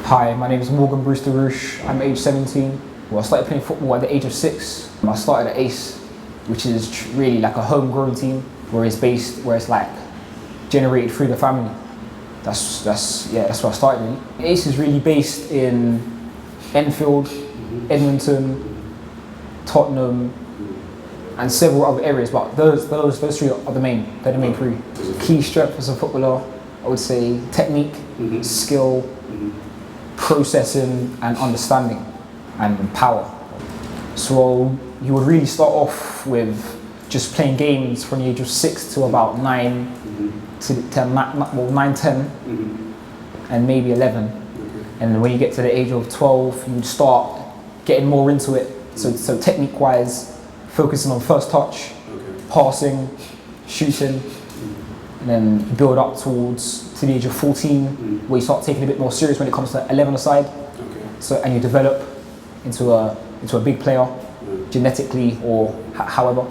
Hi, my name is Morgan Brewster Roosh. I'm age 17. Well, I started playing football at the age of 6. I started at ACE, which is really like a homegrown team where it's like generated through the family. That's where I started really. ACE is really based in Enfield, Edmonton, Tottenham, and several other areas, but those three are the main. They're the main three. Key strength as a footballer, I would say technique, skill, processing and understanding, and power. So you would really start off with just playing games from the age of 6 to about 9, to 9, 10, and maybe 11. And when you get to the age of 12, you would start getting more into it. So technique-wise, focusing on first touch, passing, shooting, and then you build up towards to the age of 14, where you start taking it a bit more serious when it comes to 11-a-side. So and you develop into a big player, genetically or however.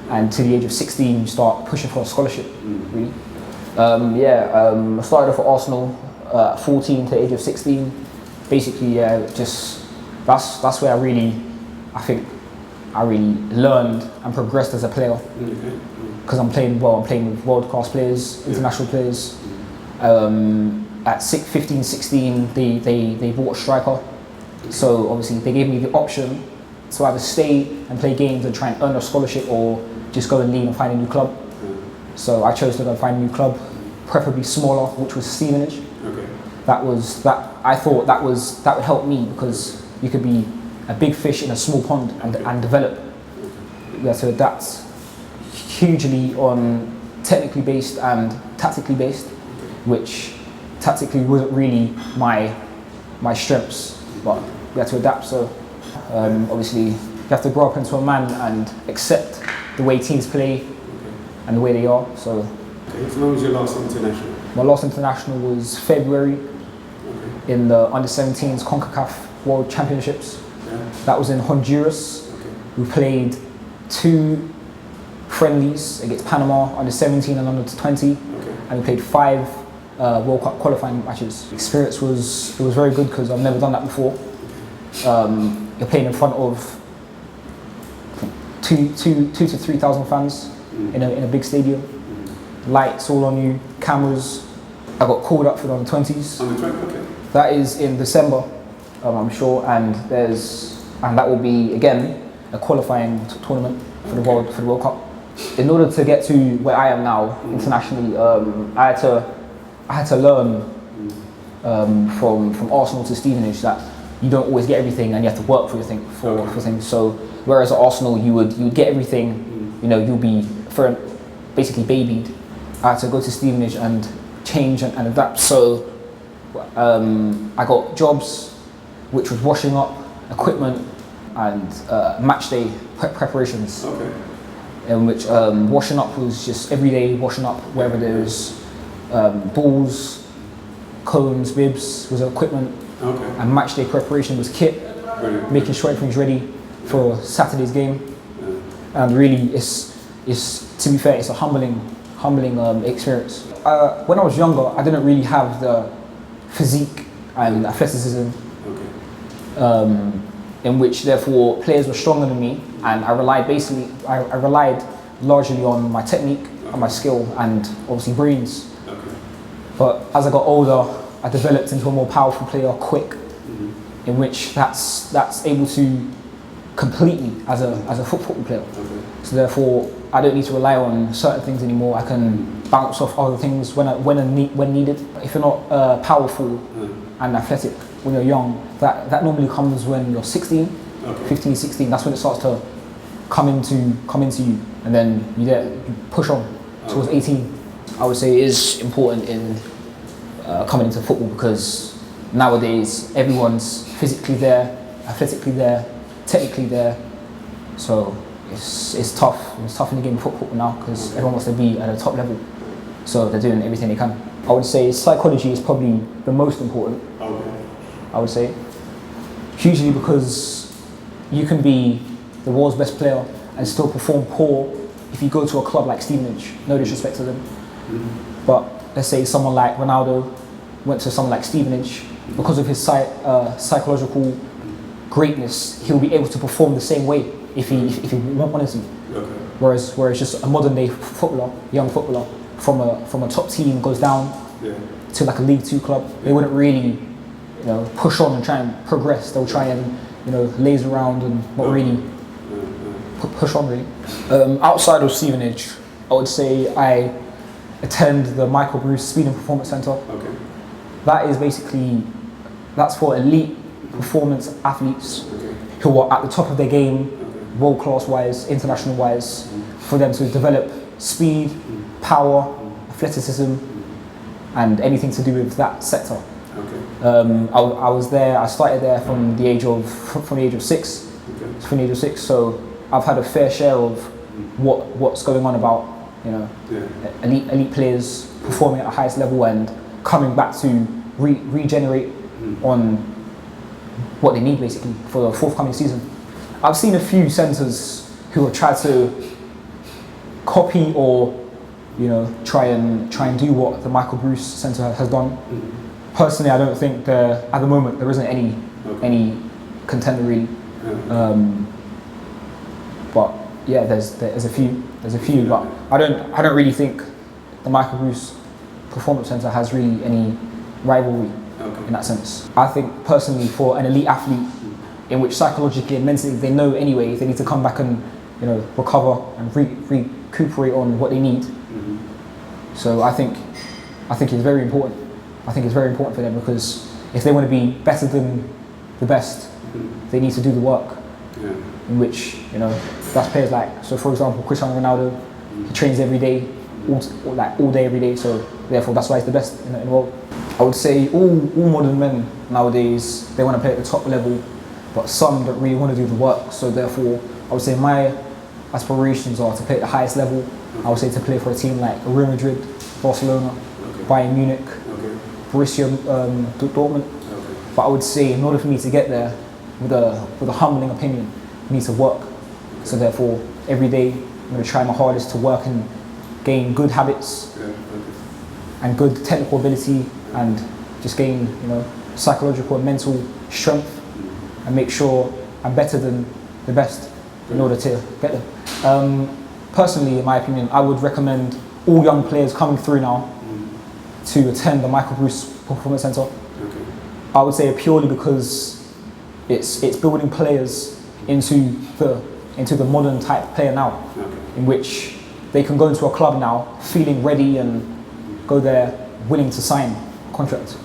And to the age of 16, you start pushing for a scholarship. Really. I started off at Arsenal at 14 to the age of 16. Basically, just that's where I think I really learned and progressed as a player. Because I'm playing with world-class players, international players. At 15, 16, they bought a striker. So obviously they gave me the option to either stay and play games and try and earn a scholarship, or just go and leave and find a new club. So I chose to go and find a new club, preferably smaller, which was Stevenage. I thought that would help me, because you could be a big fish in a small pond and develop. You have to adapt hugely on technically based and tactically based, which tactically wasn't really my strengths, but we had to adapt. So obviously you have to grow up into a man and accept the way teams play and the way they are. So when was your last international? My last international was February in the under-17s CONCACAF World Championships. That was in Honduras. We played 2 friendlies against Panama, under-17 and under-20, and we played 5 World Cup qualifying matches. The experience was very good, because I've never done that before. You're playing in front of 2,000 to 3,000 fans in a big stadium. Lights all on you, cameras. I got called up for the under-20s. That is in December, I'm sure, and that will be again a qualifying tournament for the World Cup. In order to get to where I am now internationally, I had to learn from Arsenal to Stevenage that you don't always get everything, and you have to work for things. So whereas at Arsenal you would get everything, you'll be basically babied. I had to go to Stevenage and change and adapt. So I got jobs, which was washing up equipment and match day preparations. In which washing up was just every day washing up wherever there's balls, cones, bibs was equipment, and match day preparation was kit, making sure everything's ready for Saturday's game. And really, it's to be fair, it's a humbling experience. When I was younger, I didn't really have the physique and athleticism, in which therefore players were stronger than me, and I relied largely on my technique and my skill, and obviously brains. But as I got older, I developed into a more powerful player, quick, in which that's able to complete me as a football player. So therefore, I don't need to rely on certain things anymore. I can bounce off other things when needed. If you're not powerful and athletic when you're young, that normally comes when you're 16, 15, 16. That's when it starts to come into you, and then you push on towards 18. I would say it is important in coming into football, because nowadays everyone's physically there, athletically there, technically there. So it's tough. It's tough in the game of football now, because everyone wants to be at a top level. So they're doing everything they can. I would say psychology is probably the most important. I would say hugely, because you can be the world's best player and still perform poor if you go to a club like Stevenage. No disrespect to them, but let's say someone like Ronaldo went to someone like Stevenage because of his psychological greatness, he'll be able to perform the same way if he wanted to. Okay. Whereas just a modern day footballer, young footballer from a top team goes down to like a League Two club, they wouldn't really, push on and try and progress. They'll try and, laze around and not really push on really. Outside of Stevenage, I would say I attend the Michael Bruce Speed and Performance Centre. Okay. That is that's for elite performance athletes who are at the top of their game, world class wise, international wise, for them to develop speed, power, athleticism, and anything to do with that sector. Okay. I was there. I started there from the age of 6. Okay. From the age of 6, so I've had a fair share of what's going on about elite players performing at the highest level and coming back to regenerate on what they need basically for the forthcoming season. I've seen a few centres who have tried to copy or try and do what the Michael Bruce Centre has done. Personally, I don't think at the moment there isn't any contender really. But yeah, there's a few, but I don't really think the Michael Bruce Performance Centre has really any rivalry in that sense. I think personally for an elite athlete, in which psychologically and mentally they know anyway they need to come back and recover and recuperate on what they need. So I think it's very important. I think it's very important for them because if they want to be better than the best, they need to do the work. In which that's players like, so for example, Cristiano Ronaldo, he trains every day, all day every day. So therefore that's why he's the best in the world. I would say all modern men nowadays, they want to play at the top level, but some don't really want to do the work. So therefore, I would say my aspirations are to play at the highest level. I would say to play for a team like Real Madrid, Barcelona, Bayern Munich, Borussia Dortmund. But I would say in order for me to get there, with a humbling opinion, I need to work. So therefore, every day I'm going to try my hardest to work and gain good habits and good technical ability, and just gain psychological and mental strength, and make sure I'm better than the best in order to get there. Personally, in my opinion, I would recommend all young players coming through now to attend the Michael Bruce Performance Centre. I would say purely because it's building players into the modern type player now, in which they can go into a club now feeling ready and go there willing to sign a contract.